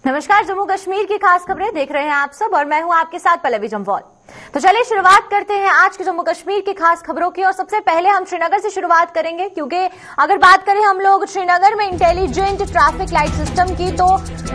नमस्कार, जम्मू कश्मीर की खास खबरें देख रहे हैं आप सब और मैं हूं आपके साथ पल्लवी जम्वाल। तो चलिए शुरुआत करते हैं आज के जम्मू कश्मीर की खास खबरों की। और सबसे पहले हम श्रीनगर से शुरुआत करेंगे, क्योंकि अगर बात करें हम लोग श्रीनगर में इंटेलिजेंट ट्रैफिक लाइट सिस्टम की, तो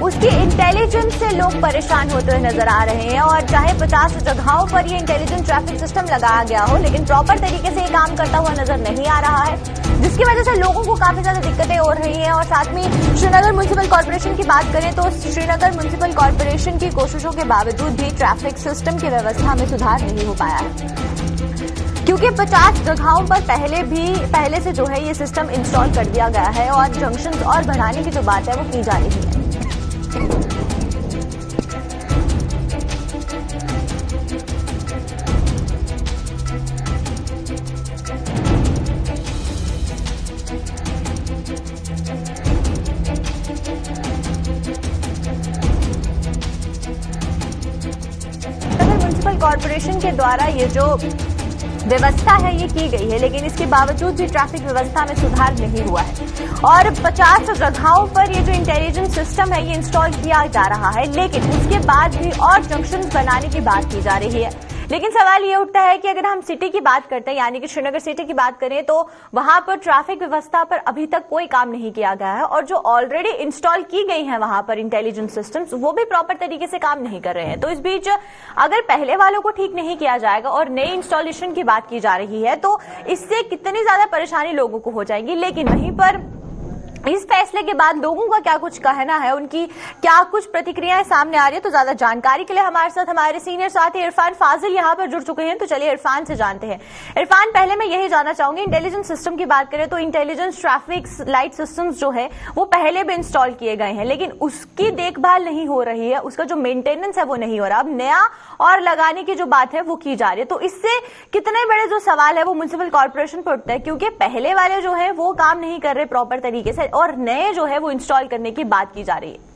उसकी इंटेलिजेंस से लोग परेशान होते हुए नजर आ रहे हैं। और चाहे 50 जगहों पर ये इंटेलिजेंट ट्रैफिक सिस्टम लगाया गया हो, लेकिन प्रॉपर तरीके से ये काम करता हुआ नजर नहीं आ रहा है, जिसकी वजह से लोगों को काफी ज्यादा दिक्कतें हो रही हैं। और साथ में श्रीनगर म्युनिसिपल कॉर्पोरेशन की बात करें तो श्रीनगर म्युनिसिपल कॉर्पोरेशन की कोशिशों के बावजूद भी ट्रैफिक सिस्टम की व्यवस्था में सुधार नहीं हो पाया है, क्योंकि 50 जगहों पर पहले से जो है ये सिस्टम इंस्टॉल कर दिया गया है और जंक्शंस और बढ़ाने की जो बात है वो की जा रही है। म्युनिसिपल कॉर्पोरेशन के द्वारा ये जो व्यवस्था है ये की गई है, लेकिन इसके बावजूद भी ट्रैफिक व्यवस्था में सुधार नहीं हुआ है। और 50 जगहों पर ये जो इंटेलिजेंट सिस्टम है ये इंस्टॉल किया जा रहा है, लेकिन उसके बाद भी और जंक्शन बनाने की बात की जा रही है। लेकिन सवाल ये उठता है कि अगर हम सिटी की बात करते हैं, यानी कि श्रीनगर सिटी की बात करें, तो वहां पर ट्रैफिक व्यवस्था पर अभी तक कोई काम नहीं किया गया है। और जो ऑलरेडी इंस्टॉल की गई है वहां पर इंटेलिजेंट सिस्टम्स, वो भी प्रॉपर तरीके से काम नहीं कर रहे हैं। तो इस बीच अगर पहले वालों को ठीक नहीं किया जाएगा और नए इंस्टॉलेशन की बात की जा रही है, तो इससे कितनी ज्यादा परेशानी लोगों को हो जाएगी। लेकिन वहीं पर इस फैसले के बाद लोगों का क्या कुछ कहना है, उनकी क्या कुछ प्रतिक्रियाएं सामने आ रही है, तो ज्यादा जानकारी के लिए हमारे साथ हमारे सीनियर साथी इरफान फाजिल यहां पर जुड़ चुके हैं। तो चलिए इरफान से जानते हैं। इरफान, पहले मैं यही जानना चाहूंगी, इंटेलिजेंस सिस्टम की बात करें तो इंटेलिजेंस ट्रैफिक लाइट सिस्टम्स जो है वो पहले भी इंस्टॉल किए गए हैं, लेकिन उसकी देखभाल नहीं हो रही है, उसका जो मेंटेनेंस है वो नहीं हो रहा। अब नया और लगाने की जो बात है वो की जा रही है। तो इससे कितने बड़े जो सवाल है वो म्युनिसिपल कॉर्पोरेशन पर उठता है, क्योंकि पहले वाले जो है वो काम नहीं कर रहे प्रॉपर तरीके से और नए जो है वो इंस्टॉल करने की बात की जा रही है।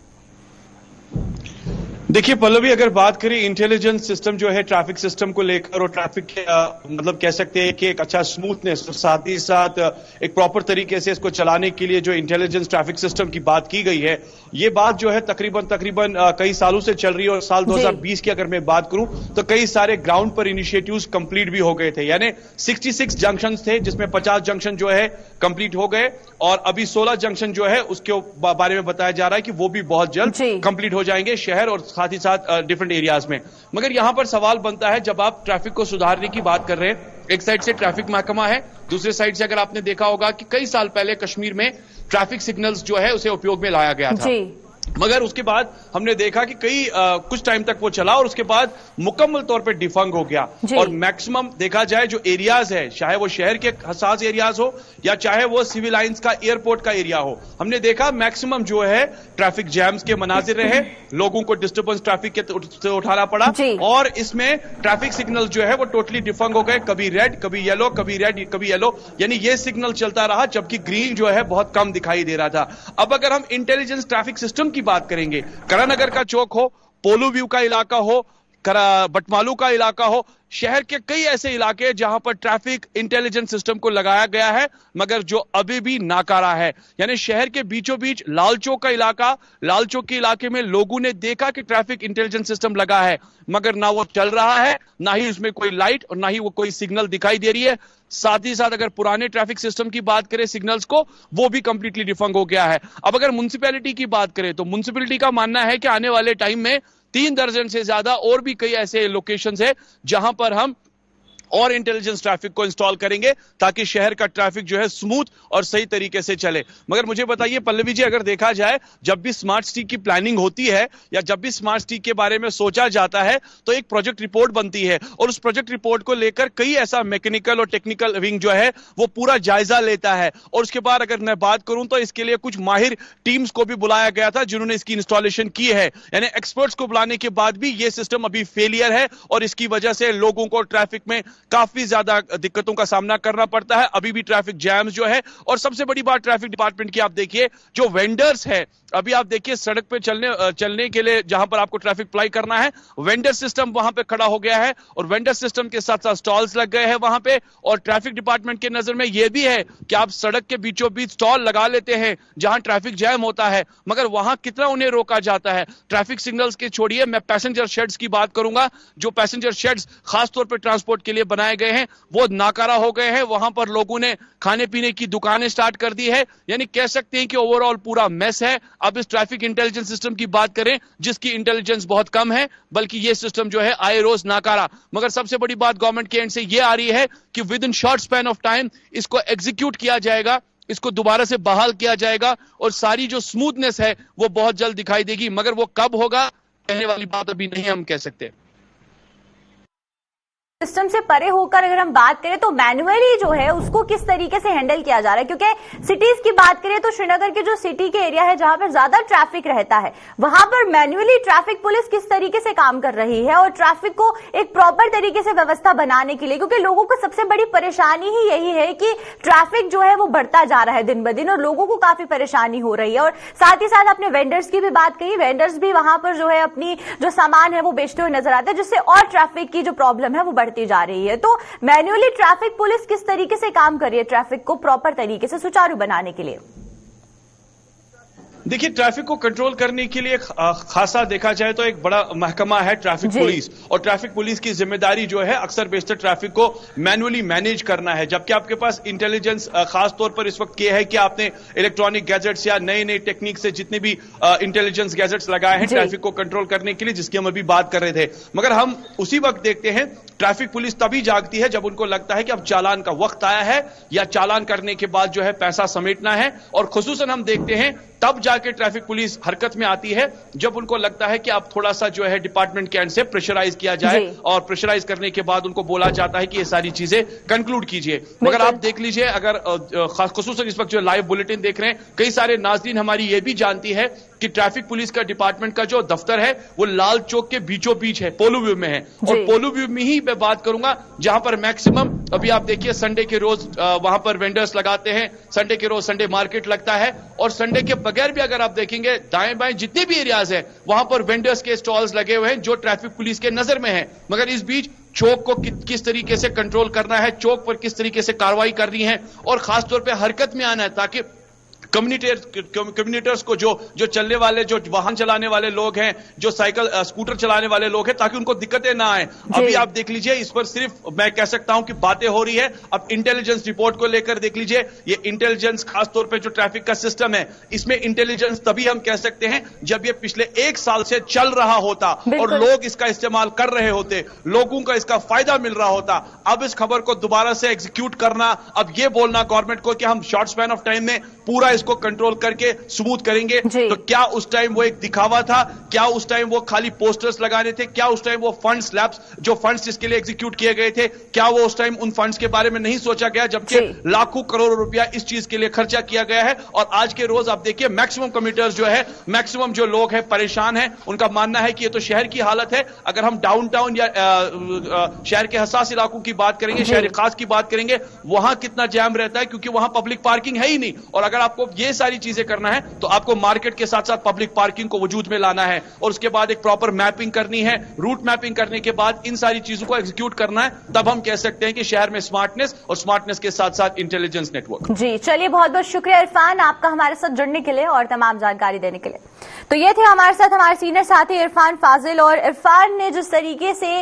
देखिए पल्लवी, अगर बात करें इंटेलिजेंस सिस्टम जो है ट्रैफिक सिस्टम को लेकर और ट्रैफिक के मतलब कह सकते हैं कि एक अच्छा स्मूथनेस और साथ ही साथ एक प्रॉपर तरीके से इसको चलाने के लिए जो इंटेलिजेंस ट्रैफिक सिस्टम की बात की गई है, ये बात जो है तकरीबन कई सालों से चल रही है। और साल 2020 की अगर मैं बात करूं तो कई सारे ग्राउंड पर इनिशिएटिव्स कंप्लीट भी हो गए थे, यानी 66 जंक्शन थे, जिसमें 50 जंक्शन जो है कंप्लीट हो गए और अभी 16 जंक्शन जो है उसके बारे में बताया जा रहा है कि वो भी बहुत जल्द कंप्लीट हो जाएंगे शहर और साथ ही साथ डिफरेंट एरियाज में। मगर यहां पर सवाल बनता है, जब आप ट्रैफिक को सुधारने की बात कर रहे हैं, एक साइड से ट्रैफिक महकमा है, दूसरे साइड से अगर आपने देखा होगा कि कई साल पहले कश्मीर में ट्रैफिक सिग्नल्स जो है उसे उपयोग में लाया गया था, मगर उसके बाद हमने देखा कि कुछ टाइम तक वो चला और उसके बाद मुकम्मल तौर पे डिफंग हो गया। और मैक्सिमम देखा जाए जो एरियाज है, चाहे वो शहर के हसास एरियाज हो या चाहे वो सिविल लाइंस का एयरपोर्ट का एरिया हो, हमने देखा मैक्सिमम जो है ट्रैफिक जैम्स के मनाजिर रहे, लोगों को डिस्टर्बेंस ट्रैफिक के उठाना पड़ा और इसमें ट्रैफिक सिग्नल जो है वो टोटली डिफंग हो गए, कभी रेड कभी येलो, कभी रेड कभी येलो, यानी ये सिग्नल चलता रहा, जबकि ग्रीन जो है बहुत कम दिखाई दे रहा था। अब अगर हम इंटेलिजेंस ट्रैफिक सिस्टम की बात करेंगे, करानगर का चौक हो, पोलो व्यू का इलाका हो, बटमालू का इलाका हो, शहर के कई ऐसे इलाके जहां पर ट्रैफिक इंटेलिजेंस सिस्टम को लगाया गया है मगर जो अभी भी नाकारा है। यानी शहर के बीचों बीच लाल चौक का इलाका, लाल चौक के इलाके में लोगों ने देखा कि ट्रैफिक इंटेलिजेंस सिस्टम लगा है, मगर ना वो चल रहा है, ना ही उसमें कोई लाइट और ना ही वो कोई सिग्नल दिखाई दे रही है। साथ ही साथ अगर पुराने ट्रैफिक सिस्टम की बात करें सिग्नल्स को, वो भी कंप्लीटली डिफंग हो गया है। अब अगर म्युनिसिपैलिटी की बात करें तो म्युनिसिपैलिटी का मानना है कि आने वाले टाइम में 3 दर्जन से ज्यादा और भी कई ऐसे लोकेशंस है जहां पर हम और इंटेलिजेंस ट्रैफिक को इंस्टॉल करेंगे ताकि शहर का ट्रैफिक जो है स्मूथ और सही तरीके से चले। मगर मुझे बताइए पल्लवी जी, अगर देखा जाए जब भी स्मार्ट सिटी की प्लानिंग होती है या जब भी स्मार्ट सिटी के बारे में सोचा जाता है तो एक प्रोजेक्ट रिपोर्ट बनती है और उस प्रोजेक्ट रिपोर्ट को लेकर कई ऐसा मैकेनिकल और टेक्निकल विंग जो है वो पूरा जायजा लेता है। और उसके बाद अगर मैं बात करूं तो इसके लिए कुछ माहिर टीम्स को भी बुलाया गया था जिन्होंने इसकी इंस्टॉलेशन की है, यानी एक्सपर्ट्स को बुलाने के बाद भी ये सिस्टम अभी फेलियर है और इसकी वजह से लोगों को ट्रैफिक में काफी ज्यादा दिक्कतों का सामना करना पड़ता है, अभी भी ट्रैफिक जैम जो है। और सबसे बड़ी बात ट्रैफिक डिपार्टमेंट की आप देखिए, जो वेंडर्स है, अभी आप देखिए सड़क पे चलने के लिए जहां पर आपको ट्रैफिक अप्लाई करना है, वेंडर सिस्टम वहां पे खड़ा हो गया है और वेंडर सिस्टम के साथ साथ स्टॉल्स लग गए हैं वहां पे। और ट्रैफिक डिपार्टमेंट के नजर में यह भी है कि आप सड़क के बीचों बीच स्टॉल लगा लेते हैं जहां ट्रैफिक जैम होता है, मगर वहां कितना उन्हें रोका जाता है। ट्रैफिक सिग्नल्स के छोड़िए, मैं पैसेंजर शेड्स की बात करूंगा। जो पैसेंजर शेड्स खासतौर पर ट्रांसपोर्ट के लिए बनाए गए हैं वो नाकारा हो गए हैं, वहां पर लोगों ने खाने पीने की दुकानें स्टार्ट कर दी है। यानी कह सकते हैं कि ओवरऑल पूरा मेस है। अब इस ट्रैफिक इंटेलिजेंस सिस्टम की बात करें जिसकी इंटेलिजेंस बहुत कम है, बल्कि यह सिस्टम जो है आए रोज नाकारा। मगर सबसे बड़ी बात गवर्नमेंट के एंड से यह आ रही है कि with in short span of time इसको एग्जीक्यूट किया जाएगा, इसको दोबारा से बहाल किया जाएगा और सारी जो स्मूथनेस है वो बहुत जल्द दिखाई देगी। मगर वो कब होगा, कहने वाली बात अभी नहीं हम कह सकते। सिस्टम से परे होकर अगर हम बात करें तो मैन्युअली जो है उसको किस तरीके से हैंडल किया जा रहा है, क्योंकि सिटीज की बात करें तो श्रीनगर के जो सिटी के एरिया है जहां पर ज्यादा ट्रैफिक रहता है वहां पर मैन्युअली ट्रैफिक पुलिस किस तरीके से काम कर रही है और ट्रैफिक को एक प्रॉपर तरीके से व्यवस्था बनाने के लिए, क्योंकि लोगों को सबसे बड़ी परेशानी ही यही है कि ट्रैफिक जो है वो बढ़ता जा रहा है दिन ब दिन और लोगों को काफी परेशानी हो रही है। और साथ ही साथ आपने वेंडर्स की भी बात कही, वेंडर्स भी वहां पर जो है अपनी जो सामान है वो बेचते हुए नजर आते हैं, जिससे और ट्रैफिक की जो प्रॉब्लम है वो बढ़ती जा रही है। तो मैन्युअली ट्रैफिक पुलिस किस तरीके से काम कर रही है ट्रैफिक को प्रॉपर तरीके से सुचारू बनाने के लिए? देखिए, ट्रैफिक को कंट्रोल करने के लिए खासा देखा जाए तो एक बड़ा महकमा है ट्रैफिक पुलिस, और ट्रैफिक पुलिस की जिम्मेदारी जो है अक्सर बेशतर ट्रैफिक को मैन्युअली मैनेज करना है। जबकि आपके पास इंटेलिजेंस खास तौर पर इस वक्त ये है कि आपने इलेक्ट्रॉनिक गैजेट्स या नए नए टेक्निक से जितने भी इंटेलिजेंस गैजेट्स लगाए हैं ट्रैफिक को कंट्रोल करने के लिए, जिसकी हम अभी बात कर रहे थे। मगर हम उसी वक्त देखते हैं ट्रैफिक पुलिस तभी जागती है जब उनको लगता है कि अब चालान का वक्त आया है या चालान करने के बाद जो है पैसा समेटना है। और खुसूसन हम देखते हैं तब जाके ट्रैफिक पुलिस हरकत में आती है जब उनको लगता है कि अब थोड़ा सा जो है डिपार्टमेंट के एंड से प्रेशराइज किया जाए, और प्रेशराइज करने के बाद उनको बोला जाता है कि ये सारी चीजें कंक्लूड कीजिए। मगर आप देख लीजिए, अगर खुसूसन इस वक्त जो लाइव बुलेटिन देख रहे हैं, कई सारे नाज़रीन हमारी ये भी जानती है कि ट्रैफिक पुलिस का डिपार्टमेंट का जो दफ्तर है वो लाल चौक के बीचों बीच है, पोलो व्यू में है। और पोलो व्यू में ही मैं बात करूंगा जहां पर मैक्सिमम अभी आप देखिए संडे के रोज वहां पर वेंडर्स लगाते हैं, संडे के रोज संडे मार्केट लगता है, और संडे के बगैर भी अगर आप देखेंगे दाएं बाएं जितने भी एरियाज है वहां पर वेंडर्स के स्टॉल्स लगे हुए हैं जो ट्रैफिक पुलिस के नजर में है। मगर इस बीच चौक को किस तरीके से कंट्रोल करना है, चौक पर किस तरीके से कार्रवाई करनी है और खासतौर पर हरकत में आना है ताकि कम्युनिटर्स को जो चलने वाले, जो वाहन चलाने वाले लोग हैं, जो साइकिल स्कूटर चलाने वाले लोग हैं, ताकि उनको दिक्कतें ना आए। अभी आप देख लीजिए, इस पर सिर्फ मैं कह सकता हूं कि बातें हो रही है। अब इंटेलिजेंस रिपोर्ट को लेकर देख लीजिए, ये इंटेलिजेंस खासतौर पे जो ट्रैफिक का सिस्टम है इसमें इंटेलिजेंस तभी हम कह सकते हैं जब ये पिछले 1 साल से चल रहा होता और लोग इसका इस्तेमाल कर रहे होते, लोगों का इसका फायदा मिल रहा होता। अब इस खबर को दोबारा से एग्जीक्यूट करना, अब ये बोलना गवर्नमेंट को कि हम शॉर्ट स्पैन ऑफ टाइम में पूरा इसको कंट्रोल करके स्मूथ करेंगे, तो क्या उस टाइम वो एक दिखावा था? क्या उस टाइम वो खाली पोस्टर्स लगाने थे? क्या उस टाइम वो फंड्स लैब्स जो फंड्स जिसके लिए एग्जीक्यूट किए गए थे, क्या वो उस टाइम उन फंड्स के बारे में नहीं सोचा गया? जबकि लाखों करोड़ों रुपया इस चीज के लिए खर्चा किया गया है। और आज के रोज आप देखिए मैक्सिमम कम्यूटर्स जो है, मैक्सिमम जो लोग हैं परेशान हैं। उनका मानना है कि ये तो शहर की हालत है। अगर हम डाउनटाउन या शहर के हसास इलाकों की बात करेंगे, शहर खास की बात करेंगे, वहां कितना जैम रहता है, क्योंकि वहां पब्लिक पार्किंग है ही नहीं। और अगर आपको ये सारी चीजें करना है तो आपको मार्केट के साथ साथ पब्लिक पार्किंग को वजूद में लाना है और उसके बाद एक प्रॉपर मैपिंग करनी है। रूट मैपिंग करने के बाद इन सारी चीजों को एग्जीक्यूट करना है, तब हम कह सकते हैं कि शहर में स्मार्टनेस, और स्मार्टनेस के साथ साथ इंटेलिजेंस नेटवर्क। जी चलिए, बहुत बहुत शुक्रिया इरफान आपका हमारे साथ जुड़ने के लिए और तमाम जानकारी देने के लिए। तो ये थे हमारे साथ हमारे सीनियर साथी इरफान फाजिल, और इरफान ने जिस तरीके से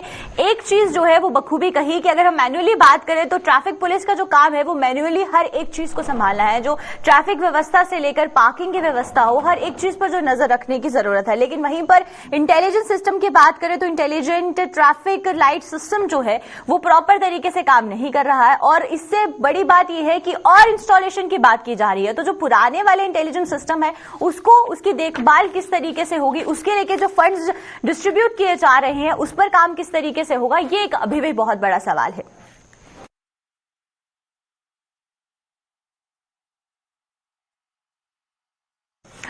एक चीज जो है वो बखूबी कही कि अगर हम मैन्युअली बात करें तो ट्रैफिक पुलिस का जो काम है वो मैन्युअली हर एक चीज को संभालना है, जो ट्रैफिक व्यवस्था से लेकर पार्किंग की व्यवस्था हो, हर एक चीज पर जो नजर रखने की जरूरत है। लेकिन वहीं पर इंटेलिजेंस सिस्टम की बात करें तो इंटेलिजेंट ट्रैफिक लाइट सिस्टम जो है वो प्रॉपर तरीके से काम नहीं कर रहा है, और इससे बड़ी बात यह है कि और इंस्टॉलेशन की बात की जा रही है। तो जो पुराने वाले इंटेलिजेंस सिस्टम है उसको, उसकी देखभाल किस तरीके से होगी, उसके लेके जो फंड्स डिस्ट्रीब्यूट किए जा रहे हैं उस पर काम किस तरीके से होगा, ये एक अभी भी बहुत बड़ा सवाल है।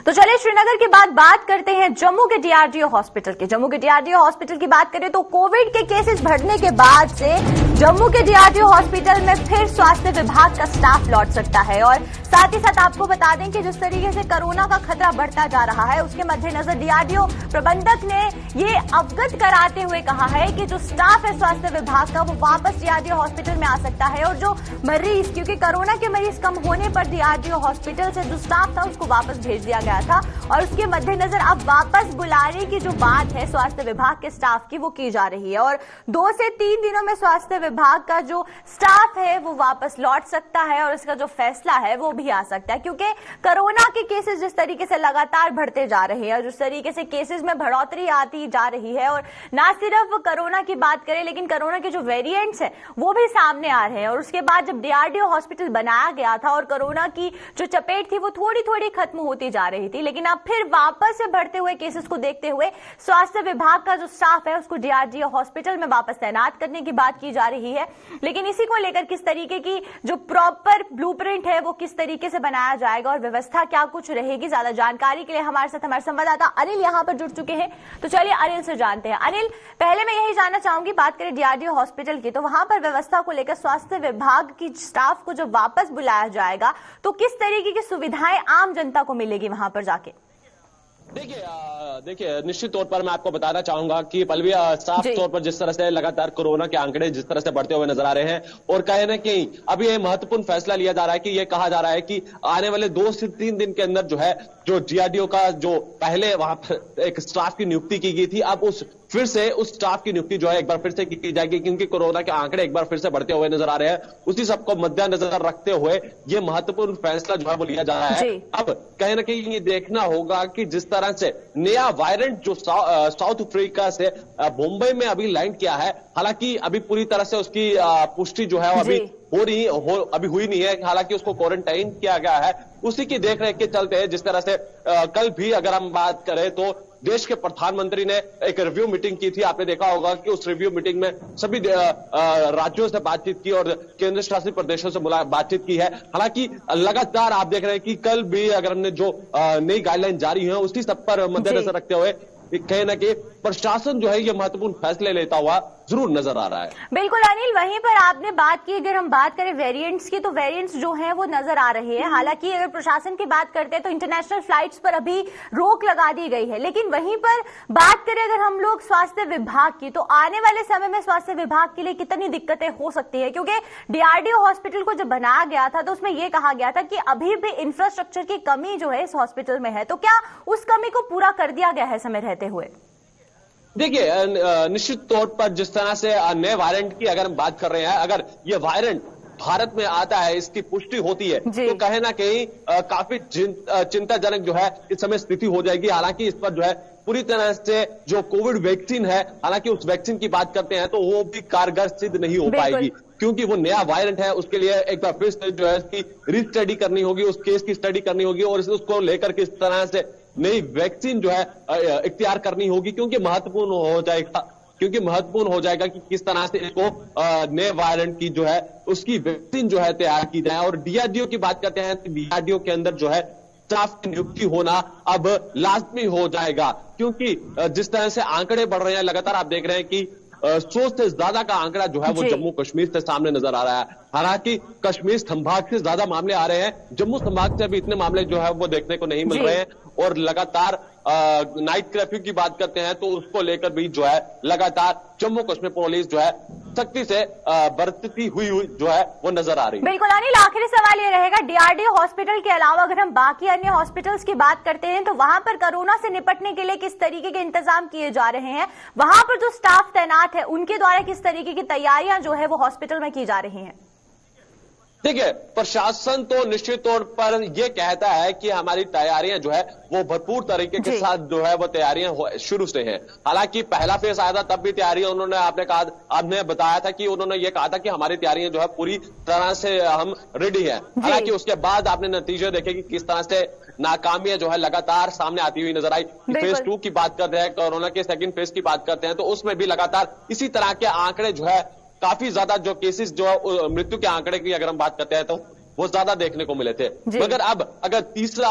तो चलिए श्रीनगर के बाद बात करते हैं जम्मू के डीआरडीओ हॉस्पिटल की। जम्मू के डीआरडीओ हॉस्पिटल की बात करें तो कोविड के केसेस बढ़ने के बाद से जम्मू के डीआरडीओ हॉस्पिटल में फिर स्वास्थ्य विभाग का स्टाफ लौट सकता है और साथ ही साथ आपको बता दें कि जिस तरीके से कोरोना का खतरा बढ़ता जा रहा है उसके मद्देनजर डीआरडीओ प्रबंधक ने ये अवगत कराते हुए कहा है कि जो स्टाफ है स्वास्थ्य विभाग का वो वापस डीआरडीओ हॉस्पिटल में आ सकता है और जो मरीज, क्योंकि कोरोना के मरीज कम होने पर डीआरडीओ हॉस्पिटल से जो स्टाफ था उसको वापस भेज दिया गया था और उसके मद्देनजर अब वापस बुलाने की जो बात है स्वास्थ्य विभाग के स्टाफ की वो की जा रही है और 2 से 3 दिनों में स्वास्थ्य विभाग का जो स्टाफ है वो वापस लौट सकता है और इसका जो फैसला है वो भी आ सकता है, क्योंकि कोरोना के केसेस जिस तरीके से लगातार बढ़ते जा रहे हैं और जिस तरीके से केसेस में बढ़ोतरी आती जा रही है और ना सिर्फ कोरोना की बात करें लेकिन कोरोना के जो वेरिएंट्स हैं वो भी सामने आ रहे हैं और उसके बाद जब डीआरडीओ हॉस्पिटल बनाया गया था और कोरोना की जो चपेट थी वो थोड़ी थोड़ी खत्म होती जा रही थी, लेकिन अब फिर वापस से बढ़ते हुए केसेस को देखते हुए स्वास्थ्य विभाग का जो स्टाफ है उसको डीआरडीओ हॉस्पिटल में वापस तैनात करने की बात की जा रही है। लेकिन इसी को लेकर किस तरीके की जो प्रॉपर ब्लूप्रिंट है वो किस तरीके से बनाया जाएगा और व्यवस्था क्या कुछ रहेगी, ज्यादा जानकारी के लिए हमारे साथ हमारे संवाददाता अनिल यहां पर जुड़ चुके हैं। तो चलिए अनिल से जानते हैं। अनिल, पहले मैं यही जानना चाहूंगी, बात करें डीआरडीओ हॉस्पिटल की तो वहां पर व्यवस्था को लेकर स्वास्थ्य विभाग की स्टाफ को जब वापस बुलाया जाएगा तो किस तरीके की सुविधाएं आम जनता को मिलेगी वहां पर जाके? देखिए निश्चित तौर पर मैं आपको बताना चाहूंगा कि पल्लवी, साफ तौर पर जिस तरह से लगातार कोरोना के आंकड़े जिस तरह से बढ़ते हुए नजर आ रहे हैं और कहीं ना कहीं अभी ये महत्वपूर्ण फैसला लिया जा रहा है कि ये कहा जा रहा है कि आने वाले 2 से 3 दिन के अंदर जो है जो डीआरडीओ का जो पहले वहां पर एक स्टाफ की नियुक्ति की गई थी अब फिर से उस स्टाफ की नियुक्ति जो है एक बार फिर से की जाएगी, क्योंकि कोरोना के आंकड़े एक बार फिर से बढ़ते हुए नजर आ रहे हैं। उसी सबको मद्देनजर रखते हुए ये महत्वपूर्ण फैसला जो है वो लिया जा रहा है। अब कहीं ना कहीं ये देखना होगा कि जिस तरह से नया वायरंट जो साउथ अफ्रीका से मुंबई में अभी लैंड किया है, हालांकि अभी पूरी तरह से उसकी पुष्टि जो है वो अभी अभी हुई नहीं है, हालांकि उसको क्वारंटाइन किया गया है। उसी की देखरेख के चलते जिस तरह से कल भी अगर हम बात करें तो देश के प्रधानमंत्री ने एक रिव्यू मीटिंग की थी। आपने देखा होगा कि उस रिव्यू मीटिंग में सभी राज्यों से बातचीत की और केंद्र शासित प्रदेशों से बातचीत की है। हालांकि लगातार आप देख रहे हैं कि कल भी अगर हमने जो नई गाइडलाइन जारी है उसी सब पर मद्देनजर रखते हुए कहीं ना कहीं प्रशासन जो है ये महत्वपूर्ण फैसले लेता हुआ जरूर नजर आ रहा है। बिल्कुल अनिल, वहीं पर आपने बात की, अगर हम बात करें वेरिएंट्स की तो वेरिएंट्स जो हैं वो नजर आ रहे हैं। हालांकि अगर प्रशासन की बात करते हैं तो इंटरनेशनल फ्लाइट्स पर अभी रोक लगा दी गई है, लेकिन वहीं पर बात करें अगर हम लोग स्वास्थ्य विभाग की तो आने वाले समय में स्वास्थ्य विभाग के लिए कितनी दिक्कतें हो सकती है, क्योंकि डीआरडीओ हॉस्पिटल को जब बनाया गया था तो उसमें यह कहा गया था कि अभी भी इंफ्रास्ट्रक्चर की कमी जो है इस हॉस्पिटल में है, तो क्या उस कमी को पूरा कर दिया गया है समय रहते हुए? देखिए निश्चित तौर पर जिस तरह से नए वायरंट की अगर हम बात कर रहे हैं, अगर ये वायरंट भारत में आता है, इसकी पुष्टि होती है तो कहीं ना कहीं काफी चिंताजनक जो है इस समय स्थिति हो जाएगी। हालांकि इस पर जो है पूरी तरह से जो कोविड वैक्सीन है, हालांकि उस वैक्सीन की बात करते हैं तो वो भी कारगर सिद्ध नहीं हो पाएगी, क्योंकि वो नया वायरंट है। उसके लिए एक बार फिर से जो है इसकी रीस्टडी करनी होगी, उस केस की स्टडी करनी होगी और उसको लेकर किस तरह से नई वैक्सीन जो है इख्तियार करनी होगी, क्योंकि महत्वपूर्ण हो जाएगा कि किस तरह से इसको नए वायरंट की जो है उसकी वैक्सीन जो है तैयार की जाए। और डीआरडीओ की बात करते हैं तो डीआरडीओ के अंदर जो है स्टाफ की नियुक्ति होना अब लाजमी हो जाएगा, क्योंकि जिस तरह से आंकड़े बढ़ रहे हैं लगातार आप देख रहे हैं कि 100 से ज्यादा का आंकड़ा जो है वो जम्मू कश्मीर से सामने नजर आ रहा है। हालांकि कश्मीर संभाग से ज्यादा मामले आ रहे हैं, जम्मू संभाग से अभी इतने मामले जो है वो देखने को नहीं मिल रहे हैं। और लगातार नाइट कर्फ्यू की बात करते हैं तो उसको लेकर भी जो है लगातार जम्मू कश्मीर पुलिस जो है सख्ती से बरतती हुई जो है वो नजर आ रही है। बिल्कुल अनिल, आखिरी सवाल ये रहेगा, डीआरडीओ हॉस्पिटल के अलावा अगर हम बाकी अन्य हॉस्पिटल्स की बात करते हैं तो वहां पर कोरोना से निपटने के लिए किस तरीके के इंतजाम किए जा रहे हैं, वहां पर जो स्टाफ तैनात है उनके द्वारा किस तरीके की तैयारियां जो है वो हॉस्पिटल में की जा रही हैं? देखिए प्रशासन तो निश्चित तौर पर यह कहता है कि हमारी तैयारियां जो है वो भरपूर तरीके के साथ जो है वो तैयारियां शुरू से हैं। हालांकि पहला फेज आया था तब भी तैयारियां आपने बताया था कि उन्होंने ये कहा था कि हमारी तैयारियां जो है पूरी तरह से हम रेडी हैं। हालांकि उसके बाद आपने नतीजे देखे कि किस तरह से नाकामियां जो है लगातार सामने आती हुई नजर आई। फेज 2 की बात करते हैं, कोरोना के सेकंड फेज की बात करते हैं तो उसमें भी लगातार इसी तरह के आंकड़े जो है काफी ज्यादा जो केसेस जो है मृत्यु के आंकड़े की अगर हम बात करते हैं तो वो ज्यादा देखने को मिले थे। मगर अब अगर तीसरा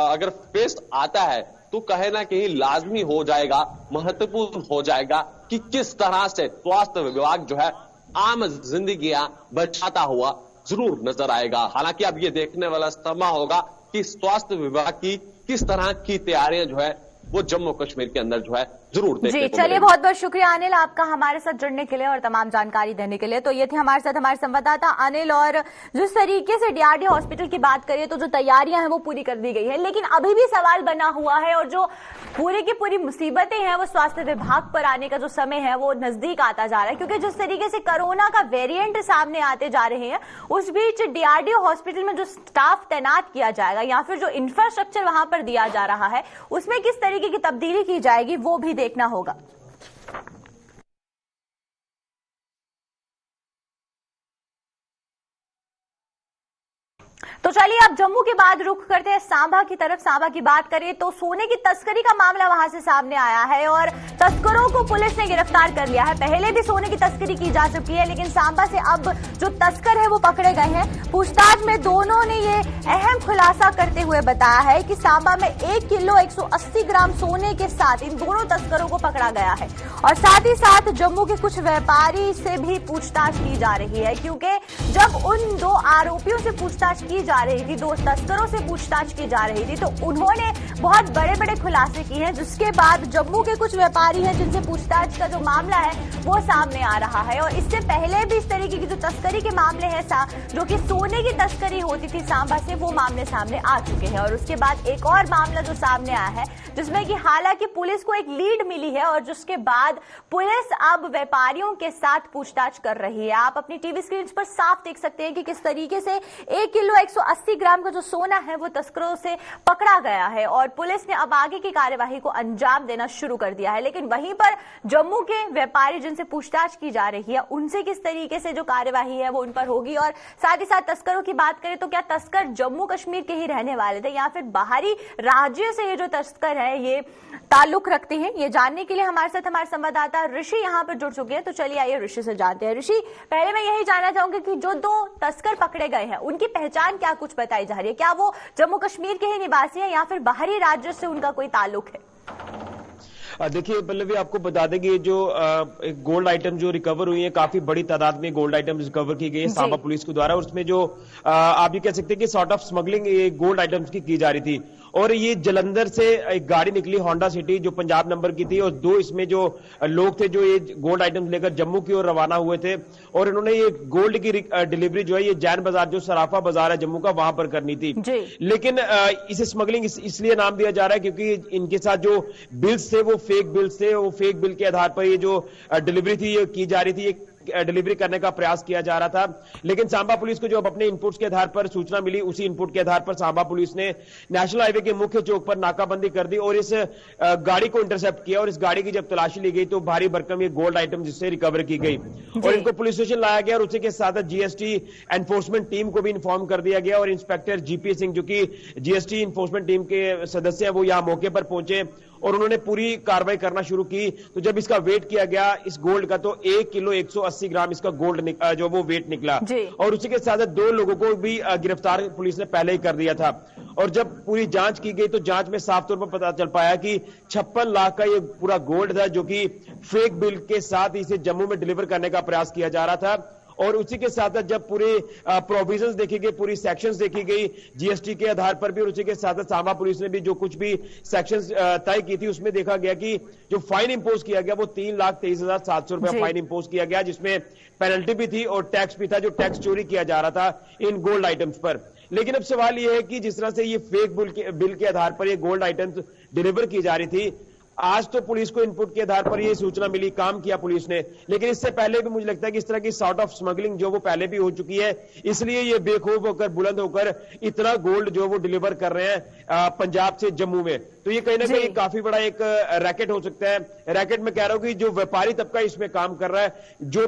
अगर फेज आता है तो कहीं ना कहीं लाजमी हो जाएगा, महत्वपूर्ण हो जाएगा कि किस तरह से स्वास्थ्य विभाग जो है आम जिंदगियां बचाता हुआ जरूर नजर आएगा। हालांकि अब ये देखने वाला समय होगा कि स्वास्थ्य विभाग की किस तरह की तैयारियां जो है वो जम्मू कश्मीर के अंदर जो है जरूर देखने जी। को चलिए, बहुत बहुत शुक्रिया अनिल आपका हमारे साथ जुड़ने के लिए और तमाम जानकारी देने के लिए। तो ये थे हमारे साथ हमारे संवाददाता अनिल। और जिस तरीके से डीआरडीओ हॉस्पिटल की बात करिए तो जो तैयारियां हैं वो पूरी कर दी गई है, लेकिन अभी भी सवाल बना हुआ है और जो पूरी की पूरी मुसीबतें हैं वो स्वास्थ्य विभाग पर आने का जो समय है वो नजदीक आता जा रहा है, क्योंकि जिस तरीके से कोरोना का वेरिएंट सामने आते जा रहे हैं, उस बीच डीआरडीओ हॉस्पिटल में जो स्टाफ तैनात किया जाएगा या फिर जो इंफ्रास्ट्रक्चर वहां पर दिया जा रहा है उसमें किस तरीके की तब्दीली की जाएगी वो भी देखना होगा। तो चलिए अब जम्मू के बाद रुख करते हैं सांबा की तरफ। सांबा की बात करें तो सोने की तस्करी का मामला वहां से सामने आया है और तस्करों को पुलिस ने गिरफ्तार कर लिया है। पहले भी सोने की तस्करी की जा चुकी है, लेकिन सांबा से अब जो तस्कर है वो पकड़े गए हैं। पूछताछ में दोनों ने ये अहम खुलासा करते हुए बताया है कि सांबा में 1 किलो 180 ग्राम सोने के साथ इन दोनों तस्करों को पकड़ा गया है और साथ ही साथ जम्मू के कुछ व्यापारी से भी पूछताछ की जा रही है, क्योंकि जब उन दो आरोपियों से पूछताछ की जा रही थी, दो तस्करों से पूछताछ की जा रही थी, तो उन्होंने बहुत बड़े बड़े खुलासे किए हैं, जिसके बाद जम्मू के कुछ व्यापारी हैं जिनसे पूछताछ का जो मामला है वो सामने आ रहा है। और इससे पहले भी इस तरीके की जो तस्करी के मामले हैं जो कि सोने की तस्करी होती थी सांबा से, वो मामले सामने आ चुके हैं। और उसके बाद एक और मामला जो सामने आया है जिसमें कि हालांकि पुलिस को एक लीड मिली है और जिसके बाद पुलिस अब व्यापारियों के साथ पूछताछ कर रही है। आप अपनी टीवी स्क्रीन पर साफ देख सकते हैं कि किस तरीके से 1 किलो 180 ग्राम का जो सोना है वो तस्करों से पकड़ा गया है और पुलिस ने अब आगे की कार्यवाही को अंजाम देना शुरू कर दिया है। लेकिन वहीं पर जम्मू के व्यापारी जिनसे पूछताछ की जा रही है उनसे किस तरीके से जो कार्यवाही है वो उन पर होगी। और साथ ही साथ तस्करों की बात करें तो क्या तस्कर जम्मू कश्मीर के ही रहने वाले थे या फिर बाहरी राज्य से ये जो तस्कर है ये ताल्लुक रखते हैं, ये जानने के लिए हमारे साथ हमारे संवाददाता ऋषि यहाँ पर जुड़ चुके हैं। तो चलिए आइए ऋषि से जानते हैं। ऋषि, पहले मैं यही जानना चाहूंगी कि जो दो तस्कर पकड़े गए हैं उनकी पहचान क्या कुछ बताई जा रही है? क्या वो जम्मू कश्मीर के ही निवासी हैं या फिर बाहरी राज्य से उनका कोई ताल्लुक है? देखिए पल्लवी, आपको बता दें कि जो गोल्ड आइटम जो रिकवर हुई है, काफी बड़ी तादाद में गोल्ड आइटम रिकवर की गई है सांबा पुलिस के द्वारा। और उसमें जो आप ये कह सकते हैं कि sort of smuggling gold items की जा रही थी। और ये जलंधर से एक गाड़ी निकली होंडा सिटी जो पंजाब नंबर की थी और दो इसमें जो लोग थे जो ये गोल्ड आइटम्स लेकर जम्मू की ओर रवाना हुए थे और इन्होंने ये गोल्ड की डिलीवरी जो है ये जैन बाजार जो सराफा बाजार है जम्मू का वहां पर करनी थी। लेकिन इसे स्मगलिंग इसलिए नाम दिया जा रहा है क्योंकि इनके साथ जो बिल्स थे वो फेक बिल्स थे। वो फेक बिल के आधार पर ये जो डिलीवरी थी ये की जा रही थी, डिलीवरी करने का प्रयास किया जा रहा था। लेकिन सांबा पुलिस को जो अपने इनपुट्स के आधार पर सूचना मिली, उसी इनपुट के आधार पर सांबा पुलिस ने नेशनल हाईवे के मुख्य चौक पर नाकाबंदी कर दी और इस गाड़ी को इंटरसेप्ट किया। और इस गाड़ी की जब तलाशी ली गई तो भारी भरकम ये गोल्ड आइटम जिससे रिकवर की गई और इनको पुलिस स्टेशन लाया गया। और उसी के साथ जीएसटी एनफोर्समेंट टीम को भी इन्फॉर्म कर दिया गया और इंस्पेक्टर जीपी सिंह जो कि जीएसटी एनफोर्समेंट टीम के सदस्य हैं वो यहां मौके पर पहुंचे और उन्होंने पूरी कार्रवाई करना शुरू की। तो जब इसका वेट किया गया इस गोल्ड का तो 1 किलो 180 ग्राम इसका गोल्ड जो वो वेट निकला और उसी के साथ 2 लोगों को भी गिरफ्तार पुलिस ने पहले ही कर दिया था। और जब पूरी जांच की गई तो जांच में साफ तौर पर पता चल पाया कि 56 लाख का ये पूरा गोल्ड था जो कि फेक बिल के साथ इसे जम्मू में डिलीवर करने का प्रयास किया जा रहा था। और उसी के साथ जब पूरे प्रोविजंस देखी गई, पूरी सेक्शंस देखी गई जीएसटी के आधार पर भी और उसी के साथ सांबा पुलिस ने भी जो कुछ भी सेक्शंस तय की थी उसमें देखा गया कि जो फाइन इंपोज किया गया वो 3,23,700 रुपया फाइन इंपोज किया गया, जिसमें पेनल्टी भी थी और टैक्स भी था जो टैक्स चोरी किया जा रहा था इन गोल्ड आइटम्स पर। लेकिन अब सवाल यह है कि जिस तरह से ये फेक बिल के आधार पर ये गोल्ड आइटम्स डिलीवर की जा रही थी, आज तो पुलिस को इनपुट के आधार पर यह सूचना मिली, काम किया पुलिस ने, लेकिन इससे पहले भी मुझे लगता है कि इस तरह की सॉर्ट ऑफ स्मगलिंग जो वो पहले भी हो चुकी है, इसलिए ये बेखौफ होकर बुलंद होकर इतना गोल्ड जो वो डिलीवर कर रहे हैं पंजाब से जम्मू में। तो ये कहीं ना कहीं काफी बड़ा एक रैकेट हो सकता है। रैकेट में कह रहा हूं कि जो व्यापारी तबका इसमें काम कर रहा है, जो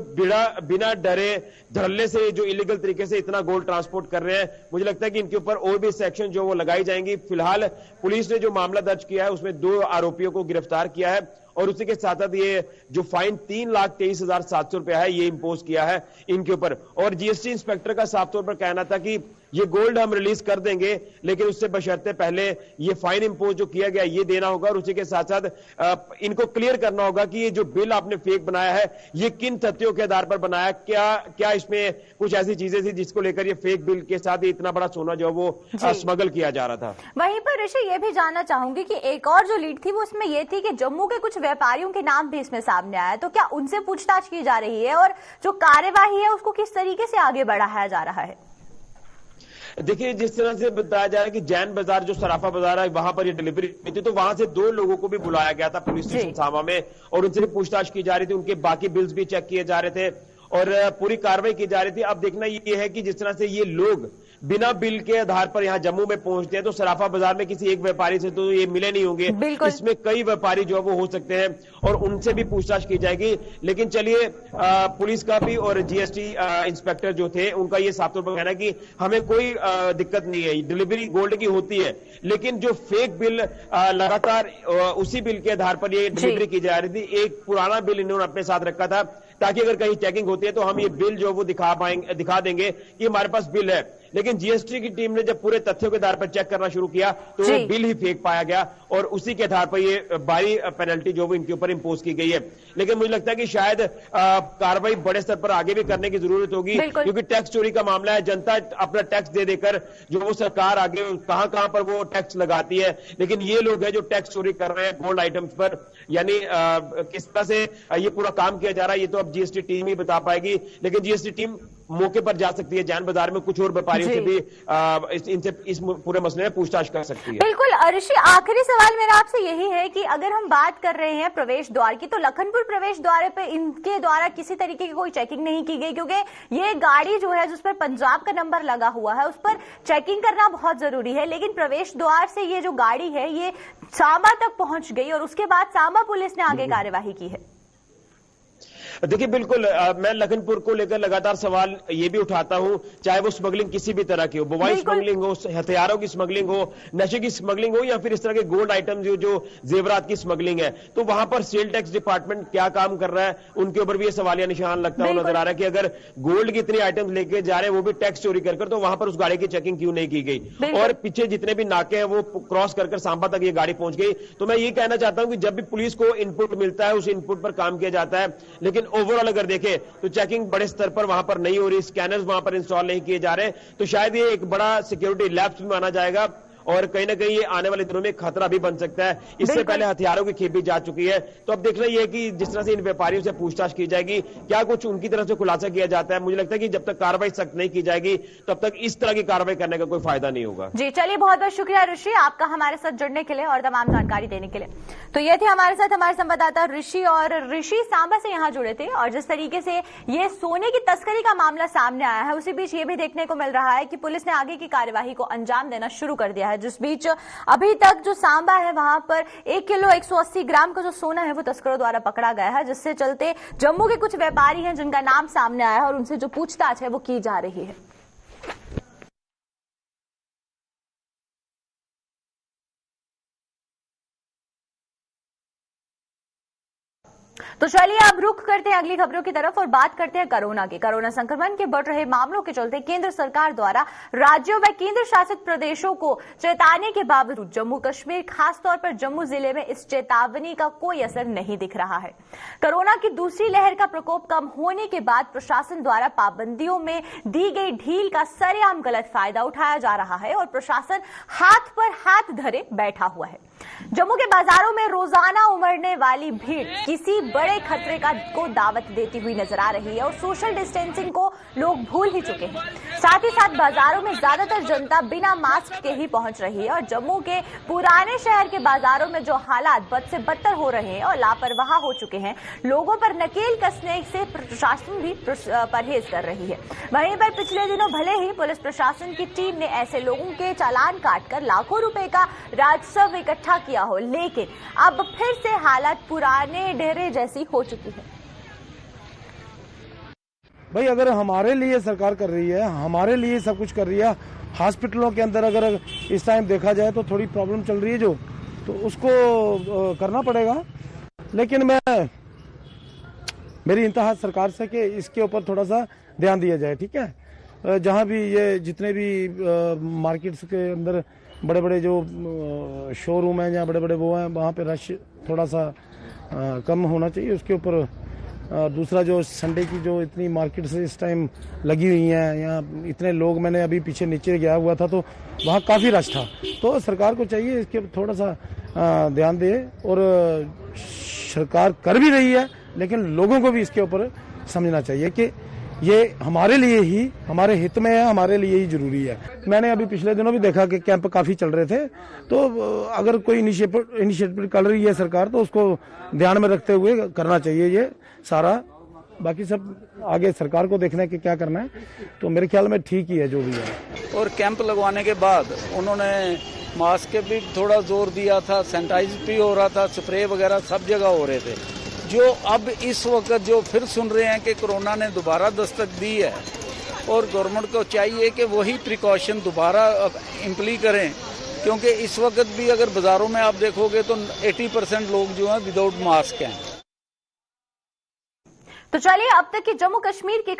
बिना डरे धड़ल्ले से जो इलीगल तरीके से इतना गोल्ड ट्रांसपोर्ट कर रहे हैं, मुझे लगता है कि इनके ऊपर और भी सेक्शन जो वो लगाई जाएंगी। फिलहाल पुलिस ने जो मामला दर्ज किया है उसमें 2 आरोपियों को गिरफ्तार किया है और उसी के साथ ये जो फाइन 3,23,700 रुपया है ये इंपोज किया है इनके ऊपर। और जीएसटी इंस्पेक्टर का साफ तौर पर कहना था कि ये गोल्ड हम रिलीज कर देंगे, लेकिन उससे बशर्ते पहले ये फाइन इंपोज जो किया गया ये देना होगा, और उसी के साथ साथ इनको क्लियर करना होगा कि ये जो बिल आपने फेक बनाया है ये किन तथ्यों के आधार पर बनाया, क्या इसमें कुछ ऐसी चीजें थी जिसको लेकर ये फेक बिल के साथ इतना बड़ा सोना जो वो स्मगल किया जा रहा था। वहीं पर ऋषि ये भी जानना चाहूंगी कि एक और जो लीड थी वो उसमें ये थी कि जम्मू के कुछ व्यापारियों के नाम भी इसमें सामने आया, तो क्या उनसे पूछताछ की जा रही है और जो कार्यवाही है उसको किस तरीके से आगे बढ़ाया जा रहा है? देखिए, जिस तरह से बताया जा रहा है कि जैन बाजार जो सराफा बाजार है वहां पर ये डिलीवरी हुई थी, तो वहां से 2 लोगों को भी बुलाया गया था पुलिस स्टेशन सांबा में, और उनसे भी पूछताछ की जा रही थी, उनके बाकी बिल्स भी चेक किए जा रहे थे और पूरी कार्रवाई की जा रही थी। अब देखना ये है कि जिस तरह से ये लोग बिना बिल के आधार पर यहाँ जम्मू में पहुंचते हैं, तो सराफा बाजार में किसी एक व्यापारी से तो ये मिले नहीं होंगे, इसमें कई व्यापारी जो है वो हो सकते हैं और उनसे भी पूछताछ की जाएगी। लेकिन चलिए, पुलिस का भी और जीएसटी इंस्पेक्टर जो थे उनका ये साफ तौर पर कहना है कि हमें कोई दिक्कत नहीं है, डिलीवरी गोल्ड की होती है, लेकिन जो फेक बिल लगातार उसी बिल के आधार पर ये डिलीवरी की जा रही थी। एक पुराना बिल इन्होंने अपने साथ रखा था ताकि अगर कहीं चेकिंग होती है तो हम ये बिल जो वो दिखा देंगे कि हमारे पास बिल है। लेकिन जीएसटी की टीम ने जब पूरे तथ्यों के आधार पर चेक करना शुरू किया तो वो बिल ही फेक पाया गया और उसी के आधार पर ये भारी पेनल्टी जो वो इनके ऊपर इंपोज की गई है। लेकिन मुझे लगता है कि शायद कार्रवाई बड़े स्तर पर आगे भी करने की जरूरत होगी, क्योंकि टैक्स चोरी का मामला है। जनता अपना टैक्स दे देकर जो वो सरकार आगे कहां पर वो टैक्स लगाती है, लेकिन ये लोग हैं जो टैक्स चोरी कर रहे हैं गोल्ड आइटम्स पर। यानी किस तरह से ये पूरा काम किया जा रहा है ये तो अब जीएसटी टीम ही बता पाएगी, लेकिन जीएसटी टीम मौके पर जा सकती है, जैन बाजार में कुछ और व्यापारियों से भी इनसे इस पूरे मसले में पूछताछ कर सकती है। बिल्कुल ऋषि, आखिरी सवाल मेरा आपसे यही है कि अगर हम बात कर रहे हैं प्रवेश द्वार की, तो लखनपुर प्रवेश द्वार पे इनके द्वारा किसी तरीके की कोई चेकिंग नहीं की गई, क्योंकि ये गाड़ी जो है जिस पर पंजाब का नंबर लगा हुआ है उस पर चेकिंग करना बहुत जरूरी है। लेकिन प्रवेश द्वार से ये जो गाड़ी है ये सांबा तक पहुंच गई और उसके बाद सांबा पुलिस ने आगे कार्यवाही की है। देखिए, बिल्कुल मैं लखनपुर को लेकर लगातार सवाल ये भी उठाता हूं, चाहे वो स्मगलिंग किसी भी तरह की हो, मोबाइल स्मगलिंग हो, हथियारों की स्मगलिंग हो, नशे की स्मगलिंग हो, या फिर इस तरह के गोल्ड आइटम जो जेवरात की स्मगलिंग है, तो वहां पर सेल टैक्स डिपार्टमेंट क्या काम कर रहा है, उनके ऊपर भी ये सवालिया निशान लगता हुआ नजर आ रहा है कि अगर गोल्ड की इतनी आइटम लेके जा रहे हैं वो भी टैक्स चोरी कर, तो वहां पर उस गाड़ी की चेकिंग क्यों नहीं की गई। और पीछे जितने भी नाके हैं वो क्रॉस कर सांबा तक ये गाड़ी पहुंच गई। तो मैं ये कहना चाहता हूं कि जब भी पुलिस को इनपुट मिलता है उस इनपुट पर काम किया जाता है, लेकिन ओवरऑल अगर देखें तो चेकिंग बड़े स्तर पर वहां पर नहीं हो रही, स्कैनर्स वहां पर इंस्टॉल नहीं किए जा रहे, तो शायद ये एक बड़ा सिक्योरिटी लैप्स भी माना जाएगा और कहीं ना कहीं ये आने वाले दिनों में खतरा भी बन सकता है। इससे पहले हथियारों की खेप भी जा चुकी है, तो अब देखना यह है कि जिस तरह से इन व्यापारियों से पूछताछ की जाएगी, क्या कुछ उनकी तरफ से खुलासा किया जाता है। मुझे लगता है कि जब तक कार्रवाई सख्त नहीं की जाएगी तब तक इस तरह की कार्रवाई करने का कोई फायदा नहीं होगा। जी चलिए, बहुत बहुत शुक्रिया ऋषि आपका हमारे साथ जुड़ने के लिए और तमाम जानकारी देने के लिए। तो ये थे हमारे साथ हमारे संवाददाता ऋषि, और ऋषि सांबा से यहाँ जुड़े थे। और जिस तरीके से ये सोने की तस्करी का मामला सामने आया है, उसी बीच ये भी देखने को मिल रहा है कि पुलिस ने आगे की कार्यवाही को अंजाम देना शुरू कर दिया है, जिस बीच अभी तक जो सांबा है वहां पर 1 किलो 180 ग्राम का जो सोना है वो तस्करों द्वारा पकड़ा गया है, जिससे चलते जम्मू के कुछ व्यापारी हैं जिनका नाम सामने आया है और उनसे जो पूछताछ है वो की जा रही है। तो चलिए अब रुख करते हैं अगली खबरों की तरफ और बात करते हैं कोरोना की। कोरोना संक्रमण के बढ़ रहे मामलों के चलते केंद्र सरकार द्वारा राज्यों व केंद्र शासित प्रदेशों को चेताने के बावजूद जम्मू कश्मीर, खासतौर पर जम्मू जिले में इस चेतावनी का कोई असर नहीं दिख रहा है। कोरोना की दूसरी लहर का प्रकोप कम होने के बाद प्रशासन द्वारा पाबंदियों में दी गई ढील का सरेआम गलत फायदा उठाया जा रहा है और प्रशासन हाथ पर हाथ धरे बैठा हुआ है। जम्मू के बाजारों में रोजाना उमड़ने वाली भीड़ किसी बड़े खतरे को दावत देती हुई नजर आ रही है और सोशल डिस्टेंसिंग को लोग भूल ही चुके हैं। साथ ही साथ बाजारों में ज्यादातर जनता बिना मास्क के ही पहुंच रही है और जम्मू के पुराने शहर के बाजारों में जो हालात बद से बदतर हो रहे हैं और लापरवाह हो चुके हैं, लोगों पर नकेल कसने से प्रशासन भी परहेज कर रही है। वहीं पर पिछले दिनों भले ही पुलिस प्रशासन की टीम ने ऐसे लोगों के चालान काटकर लाखों रुपए का राजस्व इकट्ठा किया हो, लेकिन अब फिर से हालत पुराने डेरे जैसी हो चुकी है। भाई अगर हमारे लिए सरकार कर रही है, हमारे लिए सब कुछ कर रही है, हॉस्पिटलों के अंदर अगर इस टाइम देखा जाए तो थोड़ी प्रॉब्लम चल रही है जो, तो उसको करना पड़ेगा। लेकिन मेरी इंतहा सरकार से कि इसके ऊपर थोड़ा सा ध्यान दिया जाए, ठीक है। जहाँ भी ये जितने भी मार्केट्स के अंदर बड़े बड़े जो शोरूम हैं, जहाँ बड़े बड़े वो हैं, वहाँ पे रश थोड़ा सा कम होना चाहिए। उसके ऊपर दूसरा जो संडे की जो इतनी मार्केट्स इस टाइम लगी हुई हैं, यहाँ इतने लोग, मैंने अभी पीछे नीचे गया हुआ था तो वहाँ काफ़ी रश था। तो सरकार को चाहिए इसके थोड़ा सा ध्यान दे, और सरकार कर भी रही है, लेकिन लोगों को भी इसके ऊपर समझना चाहिए कि ये हमारे लिए ही, हमारे हित में है, हमारे लिए ही जरूरी है। मैंने अभी पिछले दिनों भी देखा कि कैंप काफी चल रहे थे, तो अगर कोई इनिशिएटिव कर रही है सरकार तो उसको ध्यान में रखते हुए करना चाहिए ये सारा। बाकी सब आगे सरकार को देखना है कि क्या करना है, तो मेरे ख्याल में ठीक ही है जो भी है। और कैंप लगवाने के बाद उन्होंने मास्क पे भी थोड़ा जोर दिया था, सैनिटाइज भी हो रहा था, स्प्रे वगैरह सब जगह हो रहे थे। जो अब इस वक्त जो फिर सुन रहे हैं कि कोरोना ने दोबारा दस्तक दी है, और गवर्नमेंट को चाहिए कि वही प्रिकॉशन दोबारा इम्प्ली करें, क्योंकि इस वक्त भी अगर बाजारों में आप देखोगे तो 80% लोग जो हैं विदाउट मास्क हैं। तो चलिए अब तक की जम्मू कश्मीर की